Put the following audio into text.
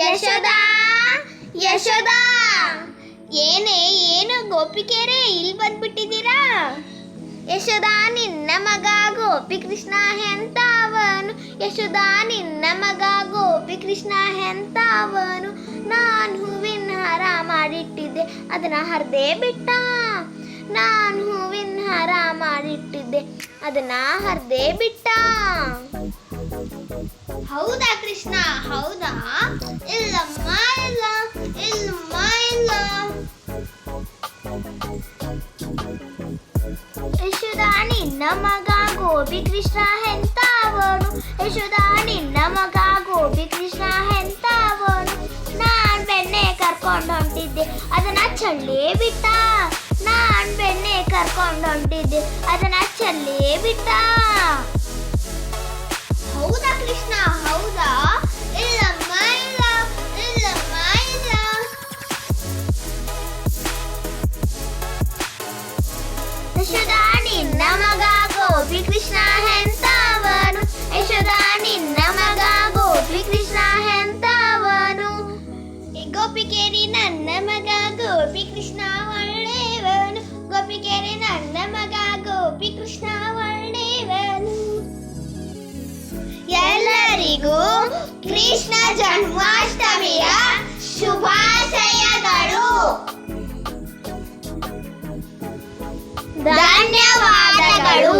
ಯಶೋದಾ ಯಶೋದಾ, ಏನು ಗೋಪಿಕೆರೆ ಇಲ್ಲಿ ಬಂದ್ಬಿಟ್ಟಿದ್ದೀರಾ? ಯಶೋದಾ ನಿನ್ನ ಮಗ ಗೋಪಿ ಕೃಷ್ಣ ಎಂತವನು, ಯಶೋದಾ ನಿನ್ನ ಮಗ ಗೋಪಿ ಕೃಷ್ಣ ಎಂತವನು. ನಾನು ಹೂವಿನ ಹಾರ ಮಾಡಿಟ್ಟಿದ್ದೆ ಅದನ್ನ ಹರಿದೇ ಬಿಟ್ಟ, ನಾನು ಹೂವಿನ ಹಾರ ಮಾಡಿಟ್ಟಿದ್ದೆ ಅದನ್ನ ಹರಿದೇ ಬಿಟ್ಟ. ಹೌದಾ ಕೃಷ್ಣ, ಹೌದಾ? ಇಲ್ಲಮ್ಮ ಇಲ್ಲ, ಇಲ್ಲಮ್ಮ ಇಲ್ಲ. ಯಶೋದಾ ನಿನ್ನ ಮಗ ಗೋಪಿ ಕೃಷ್ಣ ಎಂತವನು, ಯಶೋದಾ ನಿನ್ನ ಮಗ ಗೋಪಿ ಕೃಷ್ಣ ಎಂತವನು. ನಾನ್ ಬೆಣ್ಣೆ ಕರ್ಕೊಂಡು ಹೊಂಟಿದ್ದೆ ಅದನ್ನ ಚಲ್ಲೇ ಬಿಟ್ಟ, ನಾನ್ ಬೆಣ್ಣೆ ಕರ್ಕೊಂಡು ಹೊಂಟಿದ್ದೆ ಅದನ್ನ ಚಲ್ಲೇ ಬಿಟ್ಟ. ಹೌದಾ ಕೃಷ್ಣ, ಹೌದಾ? ಇಲ್ಲಮ್ಮ ಇಲ್ಲ, ಇಲ್ಲಮ್ಮ ಇಲ್ಲ. ಯಶೋದಾ ನಿನ್ನ ಮಗ ಗೋಪಿ ಕೃಷ್ಣ ಎಂತವನು, ಯಶೋದಾ ನಿನ್ನ ಮಗ ಗೋಪಿ ಕೃಷ್ಣ ಎಂತವನು. ಗೋಪಿಕೆರೆ ನನ್ನ ಮಗ ಗೋಪಿ ಕೃಷ್ಣ ಒಳ್ಳೆಯವನು, ಗೋಪಿಕೆರೆ ನನ್ನ ಮಗ ಗೋಪಿ ಕೃಷ್ಣ ಒಳ್ಳೆಯವನು. ಎಲ್ಲರಿಗೂ ಕೃಷ್ಣ ಜನ್ಮಾಷ್ಟಮಿಯ ಶುಭಾಶಯಗಳು. ಧನ್ಯವಾದಗಳು.